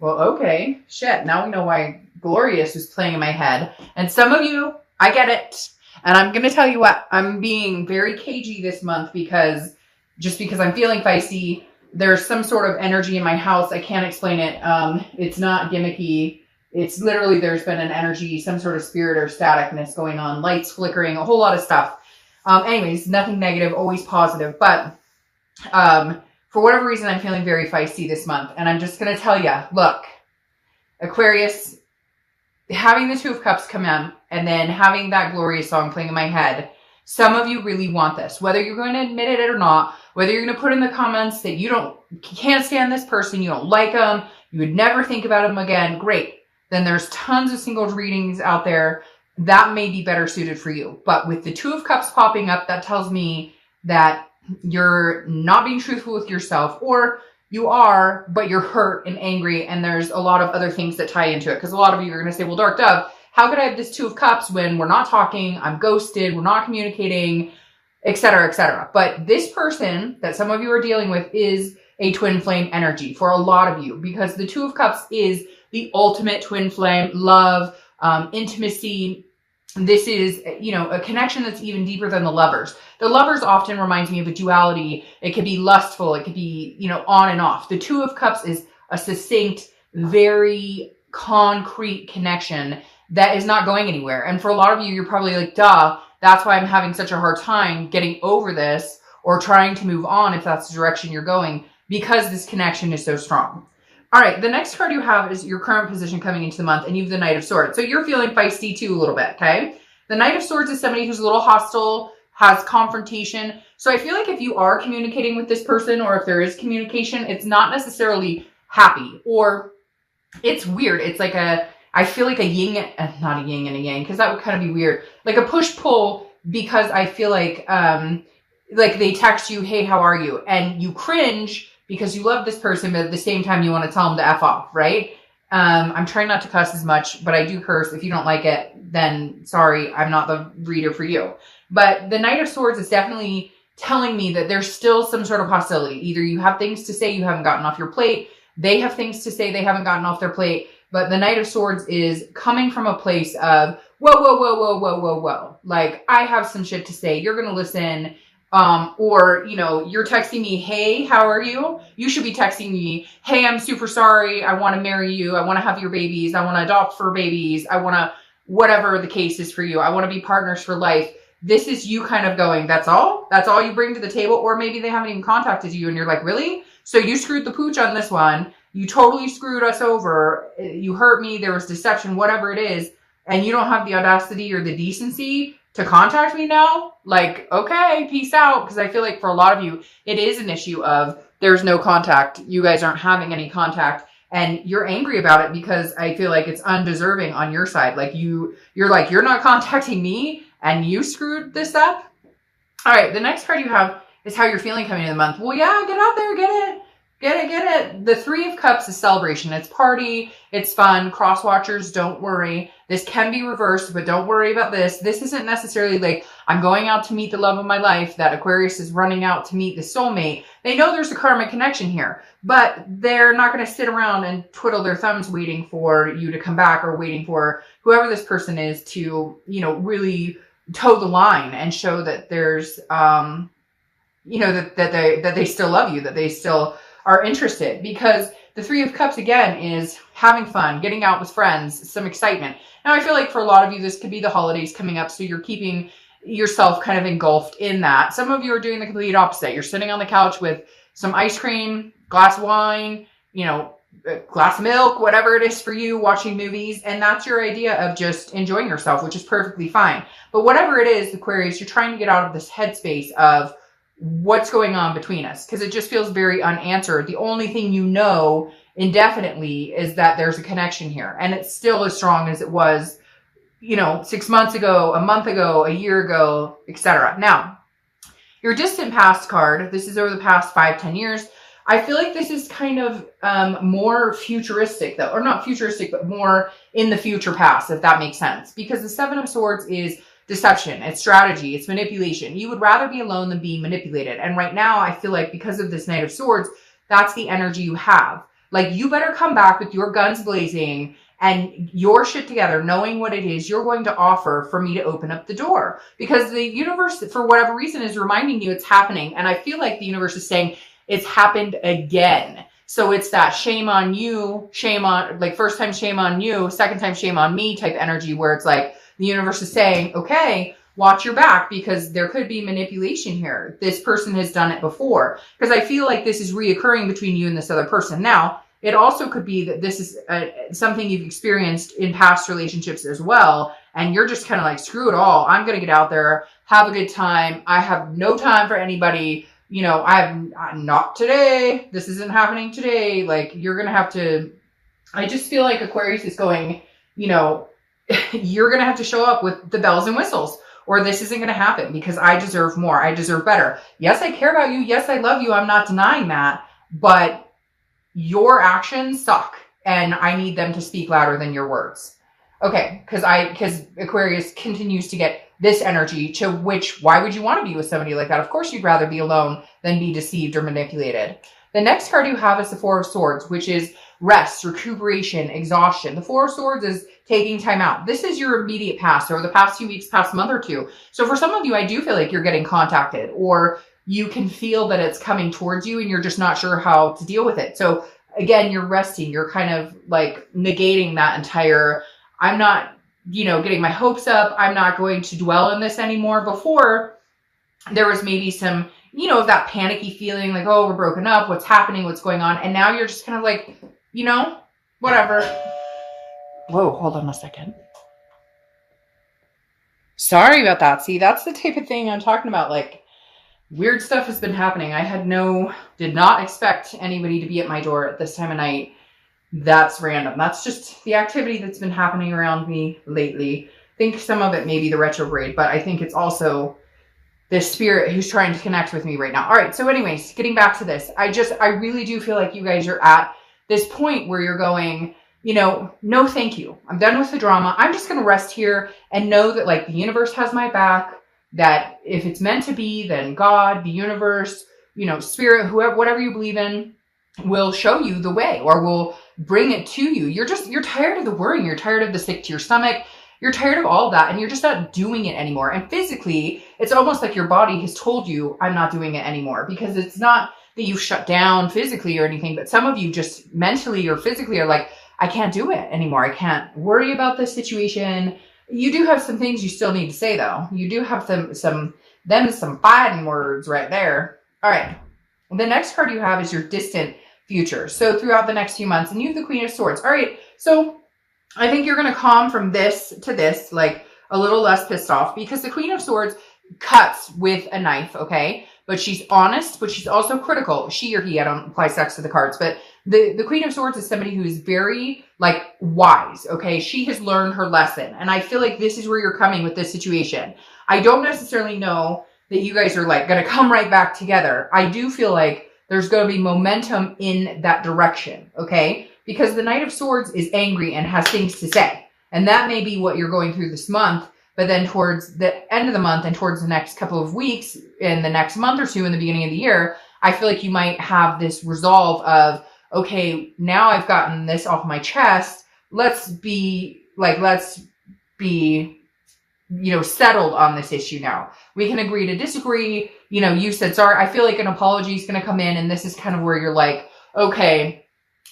Well, okay. Shit. Now we know why Glorious was playing in my head. And some of you, I get it. And I'm going to tell you what, I'm being very cagey this month because I'm feeling feisty. There's some sort of energy in my house. I can't explain it. It's not gimmicky. It's literally, there's been an energy, some sort of spirit or staticness going on, lights flickering, a whole lot of stuff. Anyways, nothing negative, always positive. But for whatever reason, I'm feeling very feisty this month. And I'm just going to tell you, look, Aquarius, having the Two of Cups come in and then having that Glorious song playing in my head, some of you really want this. Whether you're going to admit it or not, whether you're going to put in the comments that you can't stand this person, you don't like them, you would never think about them again, great. Then there's tons of single readings out there that may be better suited for you. But with the Two of Cups popping up, that tells me that you're not being truthful with yourself, or you are, but you're hurt and angry, and there's a lot of other things that tie into it. Because a lot of you are going to say, well, Dark Dove, how could I have this Two of Cups when we're not talking, I'm ghosted, we're not communicating, etc., etc. But this person that some of you are dealing with is a twin flame energy for a lot of you, because the Two of Cups is the ultimate twin flame, love, intimacy. This is, a connection that's even deeper than the Lovers. The Lovers often reminds me of a duality. It could be lustful. It could be, on and off. The Two of Cups is a succinct, very concrete connection that is not going anywhere. And for a lot of you, you're probably like, duh, that's why I'm having such a hard time getting over this or trying to move on if that's the direction you're going, because this connection is so strong. All right, the next card you have is your current position coming into the month, and you have the Knight of Swords. So you're feeling feisty too a little bit, okay? The Knight of Swords is somebody who's a little hostile, has confrontation. So I feel like if you are communicating with this person, or if there is communication, it's not necessarily happy, or it's weird. It's like I feel like a yin, not a yin and a yang, because that would kind of be weird. Like a push-pull, because I feel like they text you, hey, how are you? And you cringe because you love this person, but at the same time, you want to tell them to F off, right? I'm trying not to cuss as much, but I do curse. If you don't like it, then sorry, I'm not the reader for you. But the Knight of Swords is definitely telling me that there's still some sort of hostility. Either you have things to say you haven't gotten off your plate, they have things to say they haven't gotten off their plate, but the Knight of Swords is coming from a place of, whoa, whoa, whoa, whoa, whoa, whoa, whoa. Like, I have some shit to say. You're going to listen. Or, you're texting me, hey, how are you? You should be texting me, hey, I'm super sorry. I want to marry you. I want to have your babies. I want to adopt fur babies. I want to, whatever the case is for you. I want to be partners for life. This is you kind of going, that's all? That's all you bring to the table? Or maybe they haven't even contacted you and you're like, really? So you screwed the pooch on this one. You totally screwed us over. You hurt me. There was deception, whatever it is. And you don't have the audacity or the decency to contact me now? Like, okay, peace out. Because I feel like for a lot of you, it is an issue of there's no contact. You guys aren't having any contact. And you're angry about it because I feel like it's undeserving on your side. Like you're like, you're not contacting me and you screwed this up. All right, the next card you have is how you're feeling coming into the month. Well, yeah, get out there, get it. Get it. The Three of Cups is celebration. It's party. It's fun. Cross watchers, don't worry. This can be reversed, but don't worry about this. This isn't necessarily like, I'm going out to meet the love of my life, that Aquarius is running out to meet the soulmate. They know there's a karmic connection here, but they're not going to sit around and twiddle their thumbs waiting for you to come back, or waiting for whoever this person is to, really toe the line and show that there's, that they still love you, that they still are interested. Because the Three of Cups, again, is having fun, getting out with friends, some excitement. Now, I feel like for a lot of you, this could be the holidays coming up, so you're keeping yourself kind of engulfed in that. Some of you are doing the complete opposite. You're sitting on the couch with some ice cream, glass of wine, a glass of milk, whatever it is for you, watching movies, and that's your idea of just enjoying yourself, which is perfectly fine. But whatever it is, Aquarius, you're trying to get out of this headspace of what's going on between us, because it just feels very unanswered. The only thing you know indefinitely is that there's a connection here, and it's still as strong as it was 6 months ago, a month ago, a year ago, etc. Now, your distant past card, this is over the past 5-10 years. I feel like this is kind of more futuristic, though, or not futuristic, but more in the future past, if that makes sense, because the Seven of Swords is deception, it's strategy, it's manipulation. You would rather be alone than being manipulated. And right now, I feel like because of this Knight of Swords, that's the energy you have. Like, you better come back with your guns blazing and your shit together, knowing what it is you're going to offer for me to open up the door. Because the universe, for whatever reason, is reminding you it's happening. And I feel like the universe is saying it's happened again. So it's that shame on you, shame on, like, first time shame on you, second time shame on me type energy, where it's like the universe is saying, okay, watch your back, because there could be manipulation here. This person has done it before. Because I feel like this is reoccurring between you and this other person. Now, it also could be that this is something you've experienced in past relationships as well. And you're just kind of like, screw it all. I'm going to get out there, have a good time. I have no time for anybody. You know, I'm not today. This isn't happening today. Like, you're going to have to, I just feel like Aquarius is going, you know, you're going to have to show up with the bells and whistles, or this isn't going to happen, because I deserve more. I deserve better. Yes, I care about you. Yes, I love you. I'm not denying that, but your actions suck, and I need them to speak louder than your words. Okay, because Aquarius continues to get this energy, to which, why would you want to be with somebody like that? Of course you'd rather be alone than be deceived or manipulated. The next card you have is the Four of Swords, which is rest, recuperation, exhaustion. The Four of Swords is taking time out. This is your immediate past, or the past few weeks, past month or two. So for some of you, I do feel like you're getting contacted, or you can feel that it's coming towards you and you're just not sure how to deal with it. So again, you're resting. You're kind of like negating that entire, I'm not, you know, getting my hopes up. I'm not going to dwell in this anymore. Before, there was maybe some, you know, of that panicky feeling, like, oh, we're broken up. What's happening? What's going on? And now you're just kind of like, you know, whatever. Whoa, hold on a second. Sorry about that. See, that's the type of thing I'm talking about. Like, weird stuff has been happening. Did not expect anybody to be at my door at this time of night. That's random. That's just the activity that's been happening around me lately. I think some of it may be the retrograde, but I think it's also this spirit who's trying to connect with me right now. All right. So anyways, getting back to this, I really do feel like you guys are at this point where you're going, you know, no, thank you. I'm done with the drama. I'm just going to rest here and know that, like, the universe has my back. That if it's meant to be, then God, the universe, you know, spirit, whoever, whatever you believe in, will show you the way, or will bring it to you. You're tired of the worrying. You're tired of the sick to your stomach. You're tired of all of that, and you're just not doing it anymore. And physically, it's almost like your body has told you, I'm not doing it anymore, because it's not that you shut down physically or anything, but some of you just mentally or physically are like, I can't do it anymore. I can't worry about this situation. You do have some things you still need to say, though. You do have some fighting words right there. All right. The next card you have is your distant future. So throughout the next few months, and you have the Queen of Swords. All right. So I think you're going to calm from this to this, like a little less pissed off, because the Queen of Swords cuts with a knife. Okay. But she's honest, but she's also critical. She or he, I don't apply sex to the cards, but the Queen of Swords is somebody who is very, like, wise, okay? She has learned her lesson, and I feel like this is where you're coming with this situation. I don't necessarily know that you guys are, like, going to come right back together. I do feel like there's going to be momentum in that direction, okay? Because the Knight of Swords is angry and has things to say, and that may be what you're going through this month. But then towards the end of the month and towards the next couple of weeks, in the next month or two in the beginning of the year, I feel like you might have this resolve of, okay, now I've gotten this off my chest. Let's be, you know, settled on this issue now. We can agree to disagree. You know, you said, sorry, I feel like an apology is going to come in. And this is kind of where you're like, okay,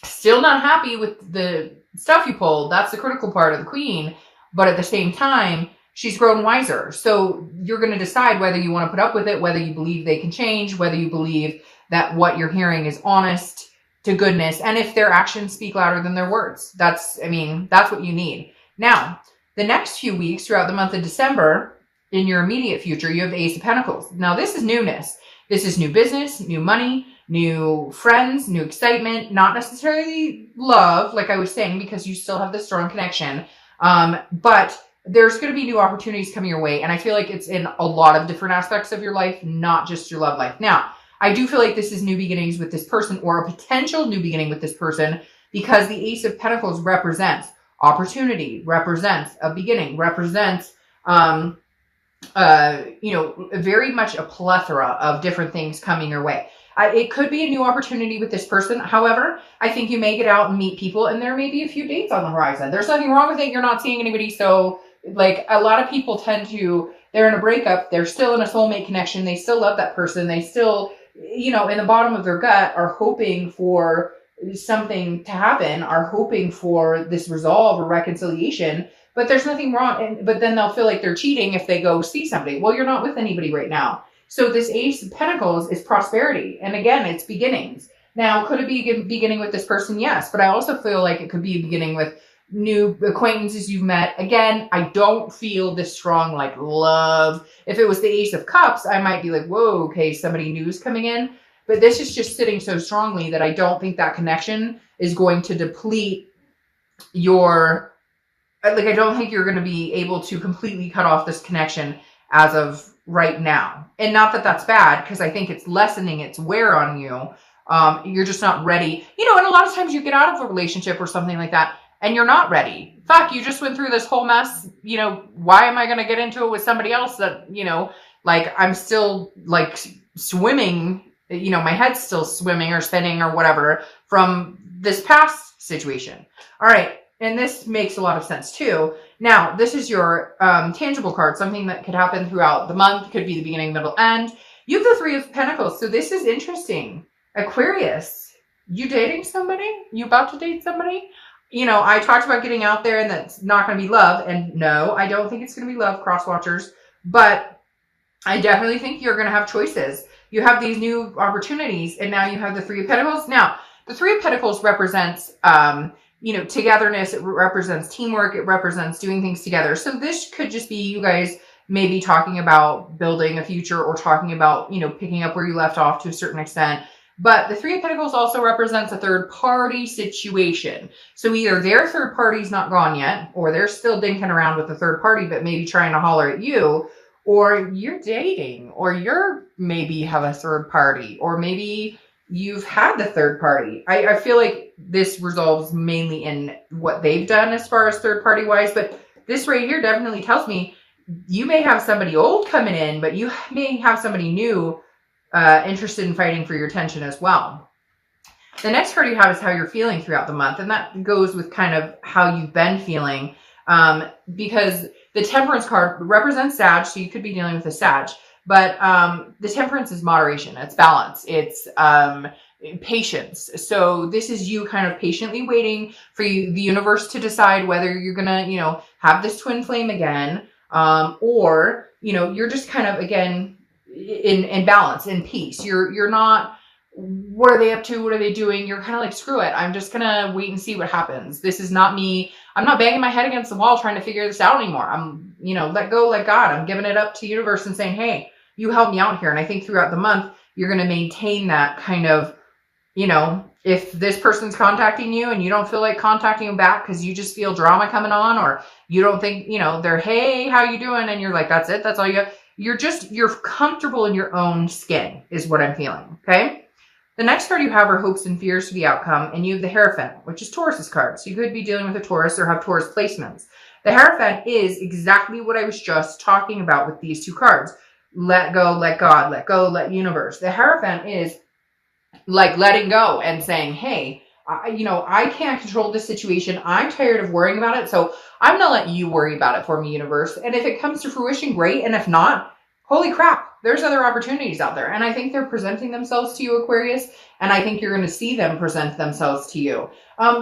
still not happy with the stuff you pulled. That's the critical part of the Queen. But at the same time, she's grown wiser. So you're going to decide whether you want to put up with it, whether you believe they can change, whether you believe that what you're hearing is honest to goodness, and if their actions speak louder than their words. That's what you need. Now, the next few weeks throughout the month of December, in your immediate future, you have the Ace of Pentacles. Now, this is newness. This is new business, new money, new friends, new excitement, not necessarily love, like I was saying, because you still have the strong connection. But there's going to be new opportunities coming your way. And I feel like it's in a lot of different aspects of your life, not just your love life. Now, I do feel like this is new beginnings with this person, or a potential new beginning with this person, because the Ace of Pentacles represents opportunity, represents a beginning, represents, very much a plethora of different things coming your way. It could be a new opportunity with this person. However, I think you may get out and meet people, and there may be a few dates on the horizon. There's nothing wrong with it. You're not seeing anybody. So like a lot of people tend to, they're in a breakup. They're still in a soulmate connection. They still love that person. They still, in the bottom of their gut are hoping for something to happen, are hoping for this resolve or reconciliation. But there's nothing wrong. But then they'll feel like they're cheating if they go see somebody. Well, you're not with anybody right now. So this Ace of Pentacles is prosperity. And again, it's beginnings. Now, could it be beginning with this person? Yes. But I also feel like it could be beginning with new acquaintances you've met. Again, I don't feel this strong like love. If it was the Ace of Cups, I might be like, whoa, okay, somebody new is coming in. But this is just sitting so strongly that I don't think that connection is going to deplete your, like, I don't think you're going to be able to completely cut off this connection as of right now. And not that that's bad, because I think it's lessening its wear on you. You're just not ready. And a lot of times you get out of a relationship or something like that, and you're not ready. Fuck, you just went through this whole mess. Why am I going to get into it with somebody else that, like I'm still like swimming, my head's still swimming or spinning or whatever from this past situation. All right. And this makes a lot of sense too. Now, this is your tangible card, something that could happen throughout the month, could be the beginning, middle, end. You have the Three of Pentacles. So this is interesting. Aquarius, you dating somebody? You about to date somebody? I talked about getting out there and that's not going to be love. And no, I don't think it's going to be love, cross watchers. But I definitely think you're going to have choices. You have these new opportunities, and now you have the Three of Pentacles. Now, the Three of Pentacles represents, togetherness. It represents teamwork. It represents doing things together. So this could just be you guys maybe talking about building a future or talking about, picking up where you left off to a certain extent. But the Three of Pentacles also represents a third party situation. So either their third party's not gone yet, or they're still dinking around with the third party, but maybe trying to holler at you, or you're dating, or you're maybe have a third party, or maybe you've had the third party. I feel like this resolves mainly in what they've done as far as third party wise, but this right here definitely tells me you may have somebody old coming in, but you may have somebody new interested in fighting for your attention as well. The next card you have is how you're feeling throughout the month, and that goes with kind of how you've been feeling, because the Temperance card represents Sag, so you could be dealing with a Sag, but the Temperance is moderation, it's balance, it's patience. So this is you kind of patiently waiting for the universe to decide whether you're gonna, have this twin flame again, or, you're just kind of, again, in balance, in peace. You're not, what are they up to? What are they doing? You're kind of like, screw it. I'm just going to wait and see what happens. This is not me. I'm not banging my head against the wall trying to figure this out anymore. I'm, let go, let God. I'm giving it up to the universe and saying, hey, you help me out here. And I think throughout the month, you're going to maintain that kind of, if this person's contacting you and you don't feel like contacting them back because you just feel drama coming on, or you don't think, they're, hey, how you doing? And you're like, that's it. That's all you got. You're comfortable in your own skin is what I'm feeling. Okay. The next card you have are hopes and fears for the outcome. And you have the Hierophant, which is Taurus's card. So you could be dealing with a Taurus or have Taurus placements. The Hierophant is exactly what I was just talking about with these two cards. Let go, let God, let go, let universe. The Hierophant is like letting go and saying, hey, I can't control this situation. I'm tired of worrying about it. So I'm going to let you worry about it for me, universe. And if it comes to fruition, great. And if not, holy crap, there's other opportunities out there. And I think they're presenting themselves to you, Aquarius. And I think you're going to see them present themselves to you.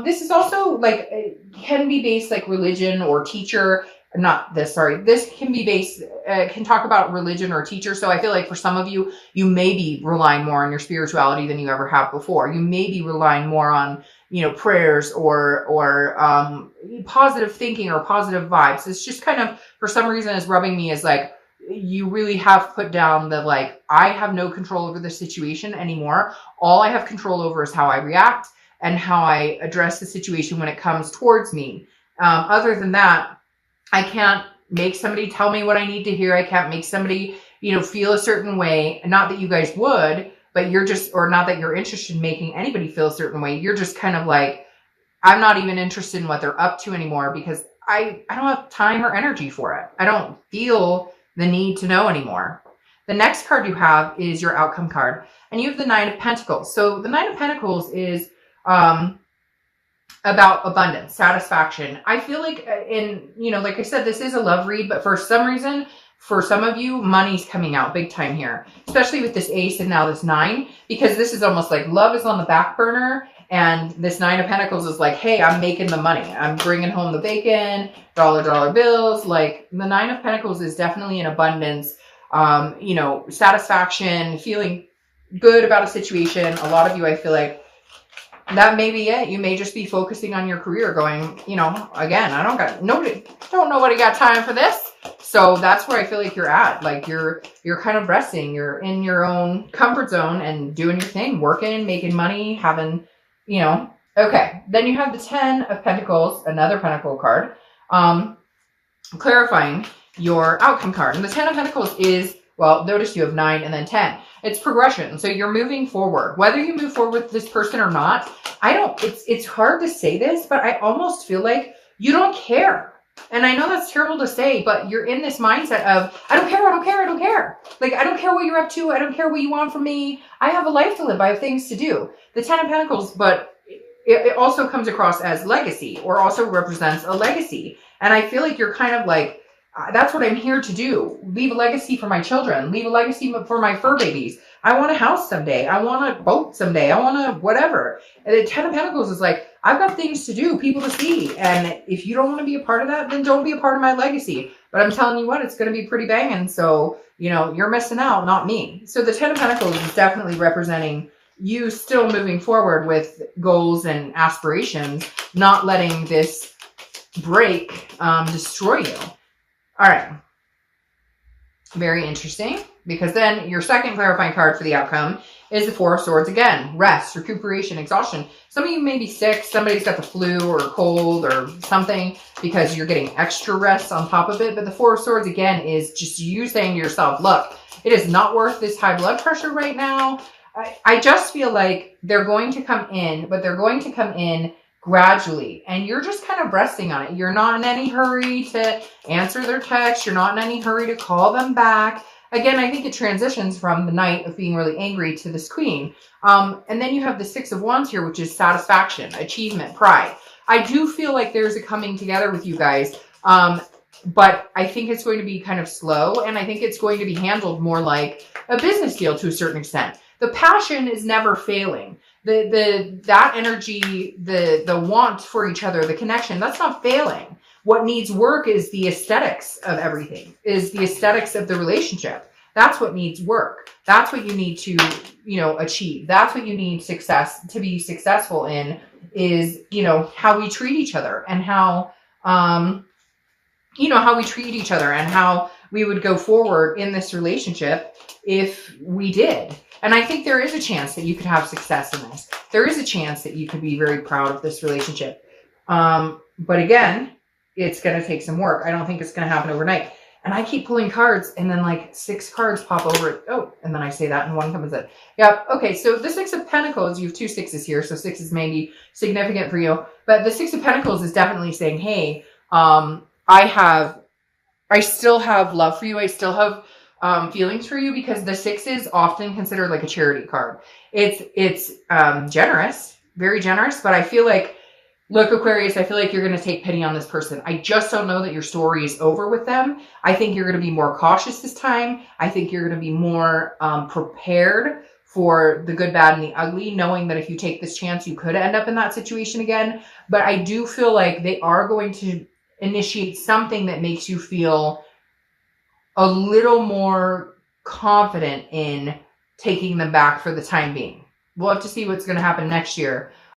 This is also like, can be based like religion or teacher. This can be based, can talk about religion or teacher. So I feel like for some of you, you may be relying more on your spirituality than you ever have before. You may be relying more on, prayers or positive thinking or positive vibes. It's just kind of, for some reason, is rubbing me as like, you really have put down the, like, I have no control over the situation anymore. All I have control over is how I react and how I address the situation when it comes towards me. Other than that, I can't make somebody tell me what I need to hear. I can't make somebody, feel a certain way. Not that you guys would, but you're just, or not that you're interested in making anybody feel a certain way. You're just kind of like, I'm not even interested in what they're up to anymore because I don't have time or energy for it. I don't feel the need to know anymore. The next card you have is your outcome card, and you have the Nine of Pentacles. So the Nine of Pentacles is about abundance, satisfaction. I feel like like I said, this is a love read, but for some reason, for some of you, money's coming out big time here, especially with this ace and now this 9, because this is almost like love is on the back burner. And this 9 of Pentacles is like, hey, I'm making the money. I'm bringing home the bacon, dollar bills. Like the 9 of Pentacles is definitely an abundance, satisfaction, feeling good about a situation. A lot of you, I feel like that may be it. You may just be focusing on your career going, again, don't nobody got time for this. So that's where I feel like you're at. Like you're kind of resting. You're in your own comfort zone and doing your thing, working, making money, having, okay. Then you have the 10 of Pentacles, another Pentacle card, clarifying your outcome card. And the 10 of Pentacles is, well, notice you have 9 and then 10. It's progression. So you're moving forward. Whether you move forward with this person or not, it's hard to say this, but I almost feel like you don't care. And I know that's terrible to say, but you're in this mindset of, I don't care. Like, I don't care what you're up to. I don't care what you want from me. I have a life to live. I have things to do. The 10 of Pentacles, but it also comes across as legacy, or also represents a legacy. And I feel like you're kind of like, that's what I'm here to do. Leave a legacy for my children. Leave a legacy for my fur babies. I want a house someday. I want a boat someday. I want a whatever. And the 10 of Pentacles is like, I've got things to do, people to see. And if you don't want to be a part of that, then don't be a part of my legacy. But I'm telling you what, it's going to be pretty banging. So, you're missing out, not me. So the 10 of Pentacles is definitely representing you still moving forward with goals and aspirations, not letting this break destroy you. All right. Very interesting, because then your second clarifying card for the outcome is the Four of Swords again. Rest, recuperation, exhaustion. Some of you may be sick. Somebody's got the flu or a cold or something because you're getting extra rest on top of it. But the Four of Swords again is just you saying to yourself, look, it is not worth this high blood pressure right now. I just feel like they're going to come in, but they're going to come in gradually, and you're just kind of resting on it. You're not in any hurry to answer their text. You're not in any hurry to call them back. Again, I think it transitions from the Knight of being really angry to this Queen. And then you have the Six of Wands here, which is satisfaction, achievement, pride. I do feel like there's a coming together with you guys. But I think it's going to be kind of slow, and I think it's going to be handled more like a business deal to a certain extent. The passion is never failing. That energy, the want for each other, the connection, that's not failing. What needs work is the aesthetics of everything, is the aesthetics of the relationship. That's what needs work. That's what you need to, achieve. That's what you need to be successful in, is, how we treat each other, and how we would go forward in this relationship if we did. And I think there is a chance that you could have success in this. There is a chance that you could be very proud of this relationship. But again, it's going to take some work. I don't think it's going to happen overnight. And I keep pulling cards, and then like 6 cards pop over it. Oh, and then I say that, and one comes in. Yep. Okay. So the 6 of Pentacles, you have 2 6s here. So 6 is maybe significant for you. But the 6 of Pentacles is definitely saying, hey, I still have love for you. I still have feelings for you, because the 6 is often considered like a charity card. It's generous, very generous, but I feel like, look, Aquarius, I feel like you're going to take pity on this person. I just don't know that your story is over with them. I think you're going to be more cautious this time. I think you're going to be more prepared for the good, bad, and the ugly, knowing that if you take this chance, you could end up in that situation again. But I do feel like they are going to initiate something that makes you feel a little more confident in taking them back for the time being. We'll have to see what's going to happen next year.